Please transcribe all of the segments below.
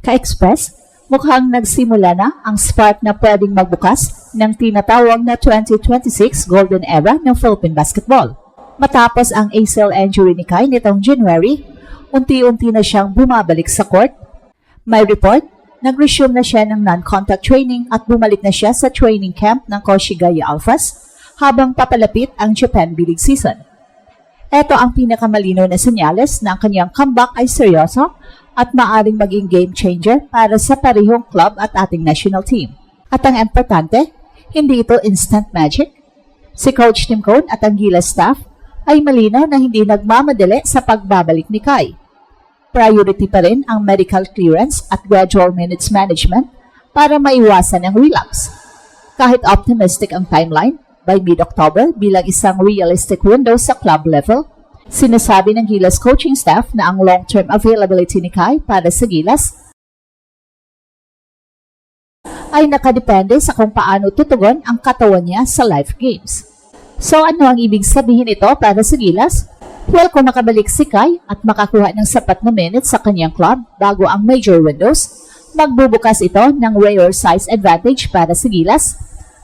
Ka-Express, mukhang nagsimula na ang spark na pwedeng magbukas ng tinatawag na 2026 Golden Era ng Philippine Basketball. Matapos ang ACL injury ni Kai nitong January, unti-unti na siyang bumabalik sa court. May report, nag-resume na siya ng non-contact training at bumalik na siya sa training camp ng Koshigaya Alphas habang papalapit ang Japan B-League season. Ito ang pinakamalinaw na senyales na ang kanyang comeback ay seryoso at maaring maging game changer para sa parehong club at ating national team. At ang importante, hindi ito instant magic. Si Coach Tim Cone at ang Gilas staff ay malinaw na hindi nagmamadali sa pagbabalik ni Kai. Priority pa rin ang medical clearance at gradual minutes management para maiwasan ang relapse. Kahit optimistic ang timeline, by mid-October bilang isang realistic window sa club level, sinasabi ng Gilas coaching staff na ang long-term availability ni Kai para sa Gilas ay nakadepende sa kung paano tutugon ang katawan niya sa live games. So ano ang ibig sabihin ito para sa Gilas? Well, kung makabalik si Kai at makakuha ng sapat na minutes sa kanyang club bago ang major windows, magbubukas ito ng rare size advantage para sa Gilas,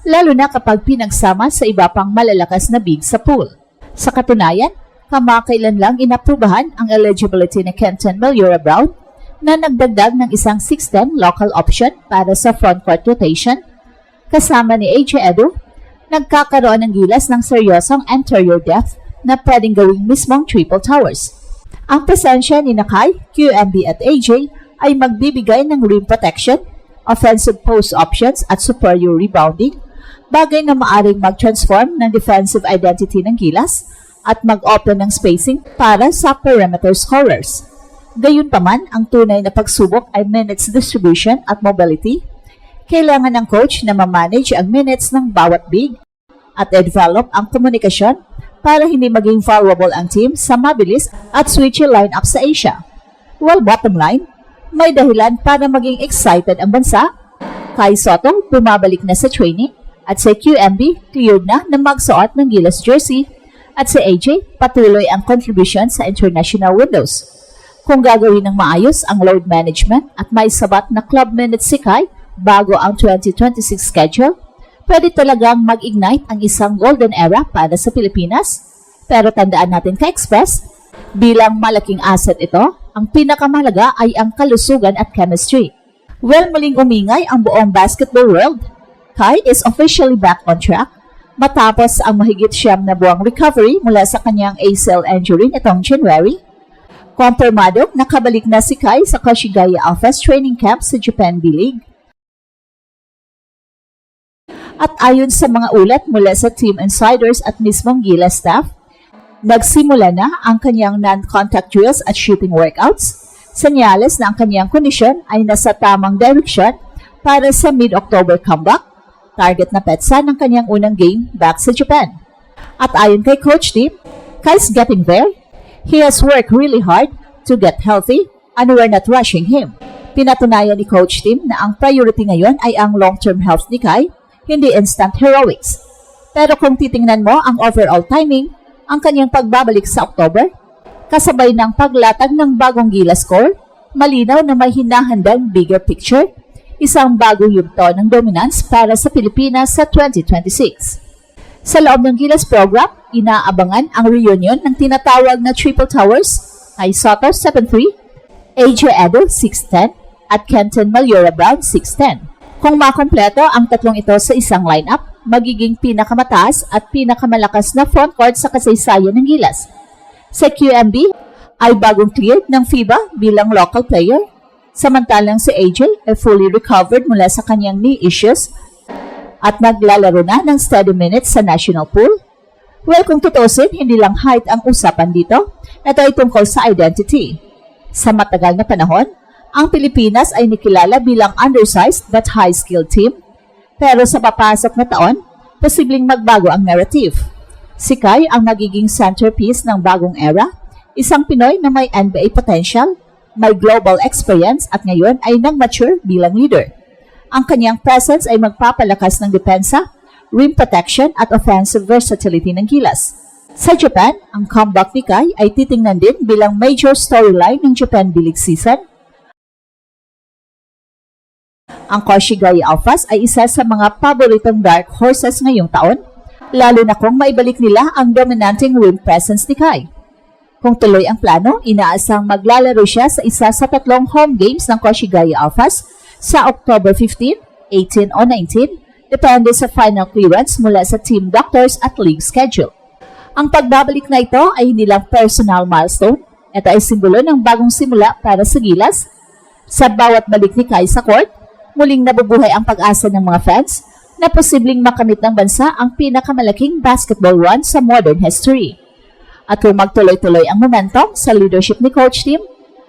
lalo na kapag pinagsama sa iba pang malalakas na big sa pool. Sa katunayan, kamakailan lang inaprubahan ang eligibility ni Kenton Malyora Brown na nagdagdag ng isang 6'10 local option para sa frontcourt rotation. Kasama ni AJ Edu, nagkakaroon ng Gilas ng seryosong anterior depth na pwedeng gawing mismong triple towers. Ang presensya ni Kai, QMB at AJ ay magbibigay ng rim protection, offensive post options at superior rebounding, bagay na maaring mag-transform ng defensive identity ng Gilas at mag-open ng spacing para sa perimeter scorers. Gayunpaman, ang tunay na pagsubok ay minutes distribution at mobility. Kailangan ng coach na ma-manage ang minutes ng bawat big at develop ang komunikasyon para hindi maging vulnerable ang team sa mabilis at switchy lineup sa Asia. Well, bottom line, may dahilan para maging excited ang bansa. Kai Soto bumabalik na sa training at si QMB cleared na magsuot ng Gilas jersey at si AJ patuloy ang contribution sa international windows. Kung gagawin ng maayos ang load management at may sabat na club minutes si Kai bago ang 2026 schedule, pwede talagang mag-ignite ang isang golden era para sa Pilipinas. Pero tandaan natin Ka-Express, bilang malaking asset ito, ang pinakamahalaga ay ang kalusugan at chemistry. Well, muling umingay ang buong basketball world. Kai is officially back on track matapos ang mahigit 9 na buwang recovery mula sa kanyang ACL injury nitong January. Kumpirmado, nakabalik na si Kai sa Koshigaya Alphas training camp sa Japan B-League. At ayon sa mga ulat mula sa team insiders at mismong Gilas staff, nagsimula na ang kanyang non-contact drills at shooting workouts, senyales na ang kanyang kondisyon ay nasa tamang direksyon para sa mid-October comeback, target na petsa ng kanyang unang game back sa Japan. At ayon kay Coach Tim, Kai's getting there. He has worked really hard to get healthy and we're not rushing him. Pinatunayan ni Coach Tim na ang priority ngayon ay ang long-term health ni Kai, hindi instant heroics. Pero kung titingnan mo ang overall timing, ang kanyang pagbabalik sa October, kasabay ng paglatag ng bagong Gilas score, malinaw na may hinahandang bigger picture, isang bagong yugto ng dominance para sa Pilipinas sa 2026. Sa loob ng Gilas program, inaabangan ang reunion ng tinatawag na Triple Towers, Kai Soto 7'3", AJ Edu 6'10", at Kenton Malyora Brown 6'10". Kung makompleto ang tatlong ito sa isang lineup, magiging pinakamataas at pinakamalakas na frontcourt sa kasaysayan ng Gilas. Sa QMB ay bagong cleared ng FIBA bilang local player, samantalang si AJ ay fully recovered mula sa kanyang knee issues at naglalaro na ng steady minutes sa national pool. Well, kung tutusin, hindi lang height ang usapan dito, ito ay tungkol sa identity. Sa matagal na panahon, ang Pilipinas ay nakilala bilang undersized but high-skilled team. Pero sa papasok na taon, posibleng magbago ang narrative. Si Kai ang magiging centerpiece ng bagong era, isang Pinoy na may NBA potential, may global experience at ngayon ay nag-mature bilang leader. Ang kanyang presence ay magpapalakas ng depensa, rim protection at offensive versatility ng Gilas. Sa Japan, ang comeback ni Kai ay titingnan din bilang major storyline ng Japan B-League season Ang Koshigaya Alphas ay isa sa mga paboritong dark horses ngayong taon, lalo na kung maibalik nila ang dominating ring presence ni Kai. Kung tuloy ang plano, inaasang maglalaro siya sa isa sa 3 home games ng Koshigaya Alphas sa October 15, 18 o 19, depende sa final clearance mula sa team doctors at league schedule. Ang pagbabalik na ito ay hindi lang personal milestone, ito ay simbolo ng bagong simula para sa Gilas. Sa bawat balik ni Kai sa court, muling nabubuhay ang pag-asa ng mga fans na posibleng makamit ng bansa ang pinakamalaking basketball run sa modern history. At kung magtuloy-tuloy ang momentum sa leadership ni Coach Tim,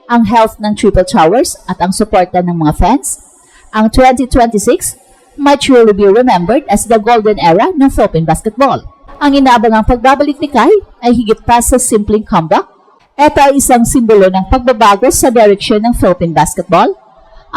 ang health ng Triple Towers at ang suporta ng mga fans, ang 2026 might truly be remembered as the golden era ng Philippine basketball. Ang inaabangang pagbabalik ni Kai ay higit pa sa simpleng comeback. Ito ay isang simbolo ng pagbabago sa direksyon ng Philippine basketball.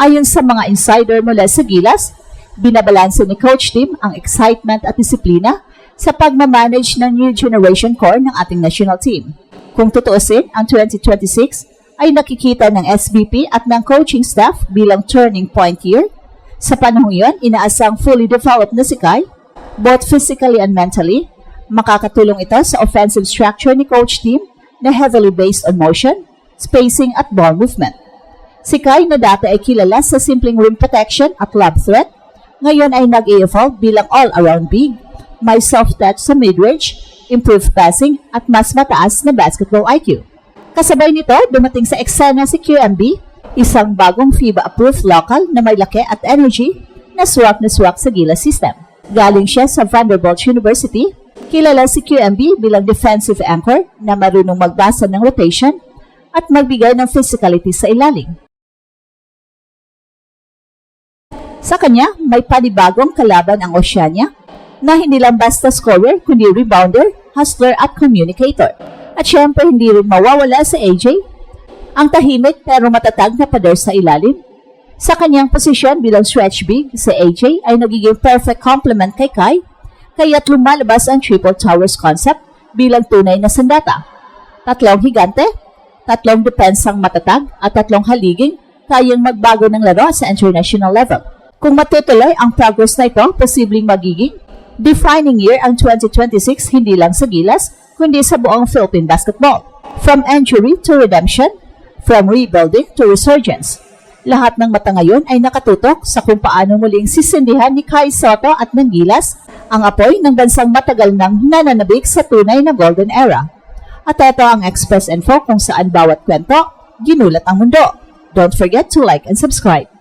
Ayon sa mga insider mula sa Gilas, binabalanse ni Coach Tim ang excitement at disiplina sa pagmamanage ng new generation core ng ating national team. Kung tutuusin, ang 2026 ay nakikita ng SBP at ng coaching staff bilang turning point year. Sa panahong iyon, inaasang fully developed na si Kai, both physically and mentally. Makakatulong ito sa offensive structure ni Coach Tim na heavily based on motion, spacing at ball movement. Si Kai na dati ay kilala sa simpleng rim protection at lob threat, ngayon ay nag-evolve bilang all-around big, may soft touch sa mid-range, improved passing at mas mataas na basketball IQ. Kasabay nito, dumating sa eksena si QMB, isang bagong FIBA-approved local na may laki at energy na swak sa Gilas system. Galing siya sa Vanderbilt University, kilala si QMB bilang defensive anchor na marunong magbasa ng rotation at magbigay ng physicality sa ilalim. Sa kanya, may panibagong kalaban ang Oceania na hindi lang basta scorer kundi rebounder, hustler at communicator. At syempre hindi rin mawawala sa AJ, ang tahimik pero matatag na pader sa ilalim. Sa kanyang posisyon bilang stretch big, si AJ ay nagiging perfect complement kay Kai, kaya't lumalabas ang Triple Towers concept bilang tunay na sandata. 3 higante, 3 depensang matatag at 3 haliging kayang magbago ng laro sa international level. Kung matutuloy ang progress na ito, posibleng magiging defining year ang 2026 hindi lang sa Gilas, kundi sa buong Philippine basketball. From injury to redemption, from rebuilding to resurgence. Lahat ng mata ngayon ay nakatutok sa kung paano muling sisindihan ni Kai Sotto at ng Gilas ang apoy ng bansang matagal nang nananabik sa tunay na golden era. At ito ang Express Info kung saan bawat kwento, ginulat ang mundo. Don't forget to like and subscribe.